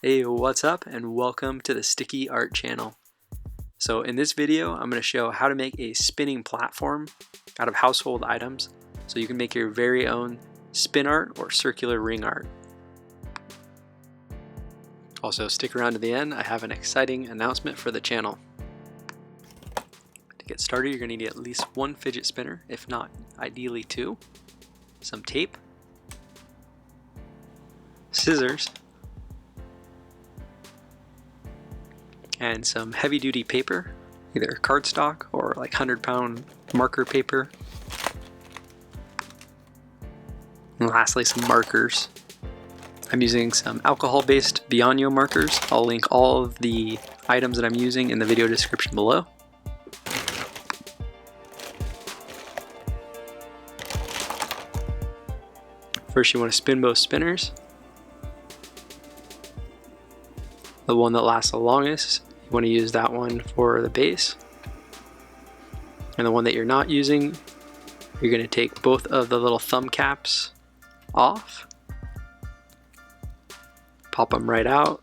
Hey, what's up and welcome to the Sticky Art channel. So in this video, I'm going to show how to make a spinning platform out of household items so you can make your very own spin art or circular ring art. Also, stick around to the end, I have an exciting announcement for the channel. To get started, you're going to need at least one fidget spinner, if not ideally two, some tape, scissors, and some heavy-duty paper, either cardstock or like 100-pound marker paper. And lastly, some markers. I'm using some alcohol-based Bionyo markers. I'll link all of the items that I'm using in the video description below. First, you want to spin both spinners. The one that lasts the longest, you want to use that one for the base. And the one that you're not using, you're going to take both of the little thumb caps off, pop them right out,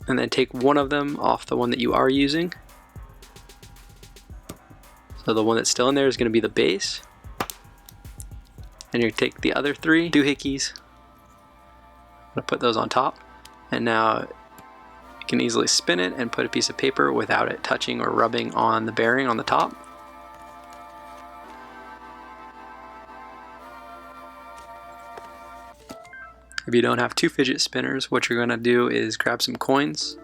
and then take one of them off the one that you are using. So the one that's still in there is going to be the base. And you're going to take the other three doohickeys, I'm going to put those on top, and now you can easily spin it and put a piece of paper without it touching or rubbing on the bearing on the top. If you don't have two fidget spinners, what you're going to do is grab some coins.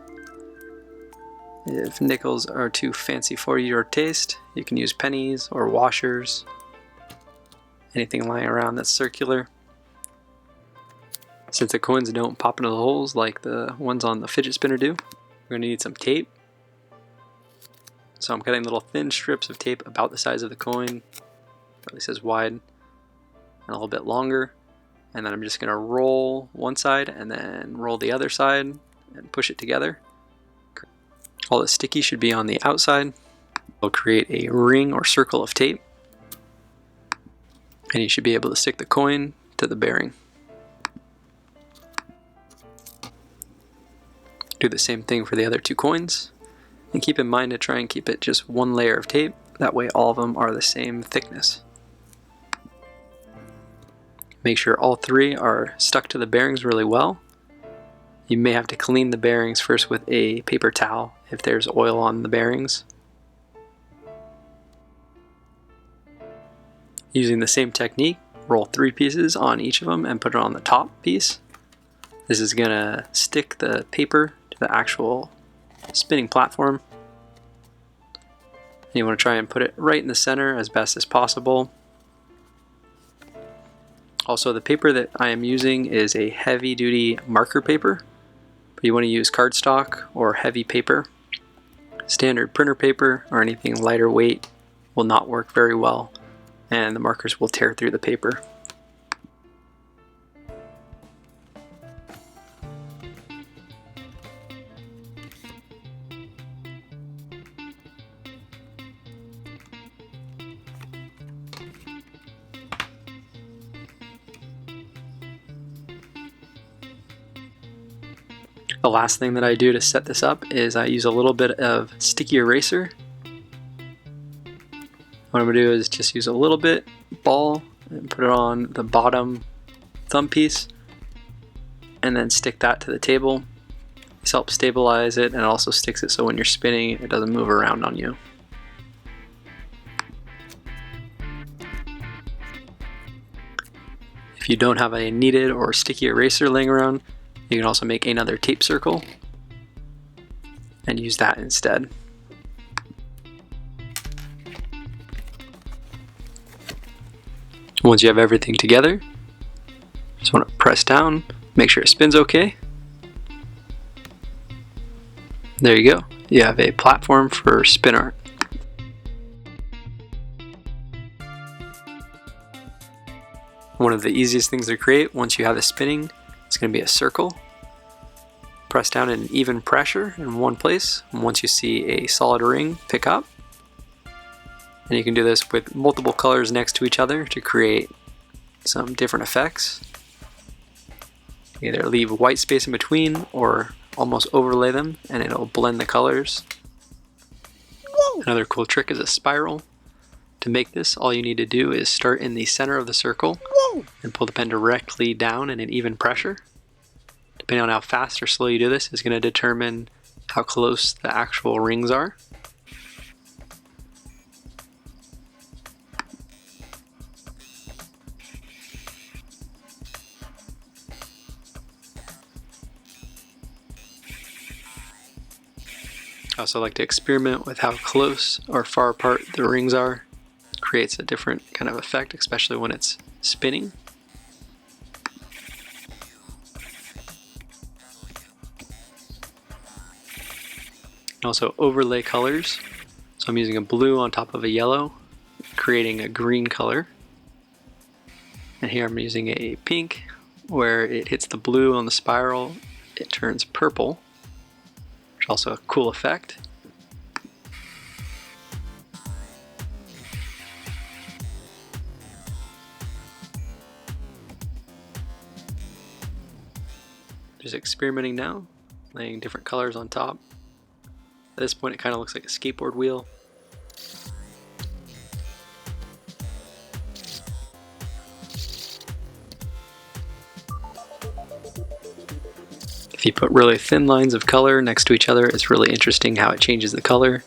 If nickels are too fancy for your taste, you can use pennies or washers. Anything lying around that's circular. Since the coins don't pop into the holes like the ones on the fidget spinner do, we're going to need some tape. So I'm cutting little thin strips of tape about the size of the coin, at least as wide, and a little bit longer. And then I'm just going to roll one side and then roll the other side and push it together. All the sticky should be on the outside. We'll create a ring or circle of tape. And you should be able to stick the coin to the bearing. Do the same thing for the other two coins. And keep in mind to try and keep it just one layer of tape. That way all of them are the same thickness. Make sure all three are stuck to the bearings really well. You may have to clean the bearings first with a paper towel if there's oil on the bearings. Using the same technique, roll three pieces on each of them and put it on the top piece. This is going to stick the paper to the actual spinning platform. And you want to try and put it right in the center as best as possible. Also, the paper that I am using is a heavy-duty marker paper, but you want to use cardstock or heavy paper. Standard printer paper or anything lighter weight will not work very well, and the markers will tear through the paper. The last thing that I do to set this up is I use a little bit of sticky eraser. What I'm going to do is just use a little bit ball and put it on the bottom thumb piece and then stick that to the table. This helps stabilize it and it also sticks it so when you're spinning it doesn't move around on you. If you don't have a kneaded or sticky eraser laying around, you can also make another tape circle and use that instead. Once you have everything together, just want to press down, make sure it spins okay. There you go. You have a platform for spin art. One of the easiest things to create once you have it spinning is going to be a circle. Press down in even pressure in one place, and once you see a solid ring, pick up. And you can do this with multiple colors next to each other to create some different effects. Either leave white space in between or almost overlay them and it'll blend the colors. Whoa. Another cool trick is a spiral. To make this, all you need to do is start in the center of the circle. Whoa. And pull the pen directly down in an even pressure. Depending on how fast or slow you do this is going to determine how close the actual rings are. I also like to experiment with how close or far apart the rings are. It creates a different kind of effect, especially when it's spinning. And also overlay colors. So I'm using a blue on top of a yellow, creating a green color. And here I'm using a pink, where it hits the blue on the spiral, it turns purple. Also a cool effect. Just experimenting now, laying different colors on top. At this point it kind of looks like a skateboard wheel. If you put really thin lines of color next to each other, it's really interesting how it changes the color.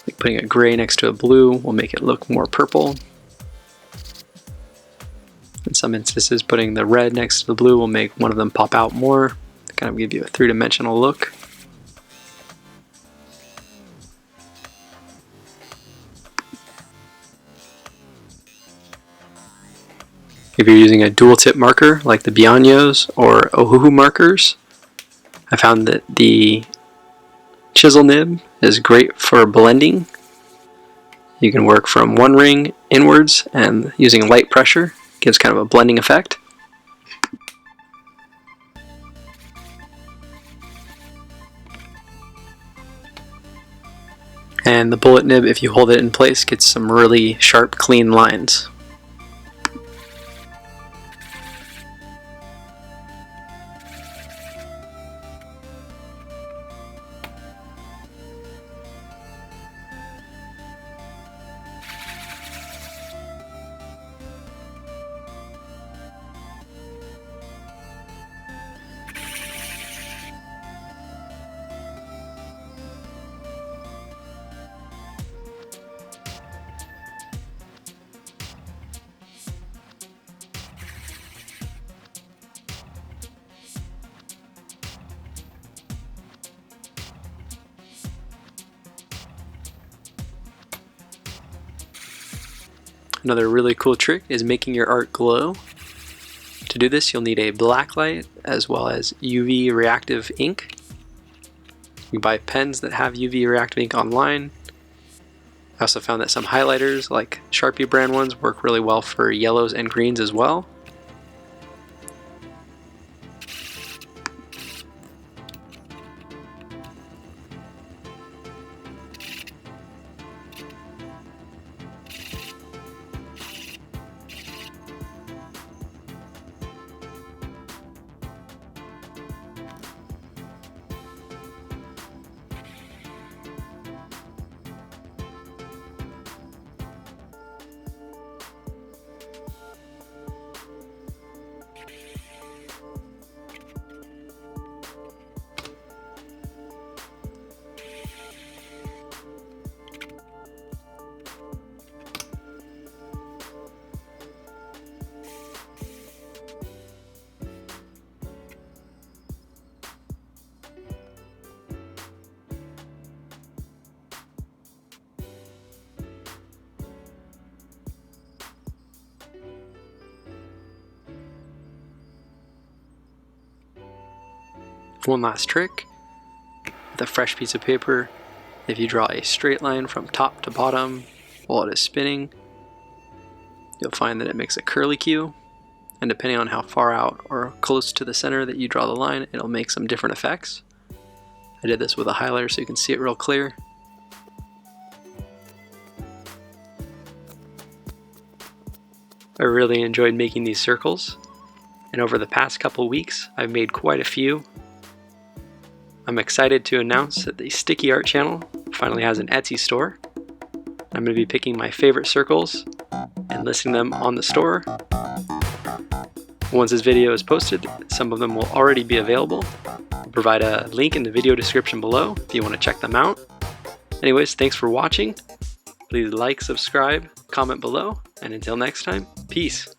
Like putting a gray next to a blue will make it look more purple. In some instances, putting the red next to the blue will make one of them pop out more, to kind of give you a three-dimensional look. If you're using a dual tip marker like the Bianyos or Ohuhu markers, I found that the chisel nib is great for blending. You can work from one ring inwards and using light pressure gives kind of a blending effect. And the bullet nib, if you hold it in place, gets some really sharp, clean lines. Another really cool trick is making your art glow. To do this, you'll need a black light as well as UV reactive ink. You can buy pens that have UV reactive ink online. I also found that some highlighters, like Sharpie brand ones, work really well for yellows and greens as well. One last trick, with a fresh piece of paper, if you draw a straight line from top to bottom while it is spinning, you'll find that it makes a curly cue, and depending on how far out or close to the center that you draw the line, it'll make some different effects. I did this with a highlighter so you can see it real clear. I really enjoyed making these circles, and over the past couple weeks I've made quite a few. I'm excited to announce that the Sticky Art channel finally has an Etsy store. I'm going to be picking my favorite circles and listing them on the store. Once this video is posted, some of them will already be available. I'll provide a link in the video description below if you want to check them out. Anyways, thanks for watching. Please like, subscribe, comment below, and until next time, peace.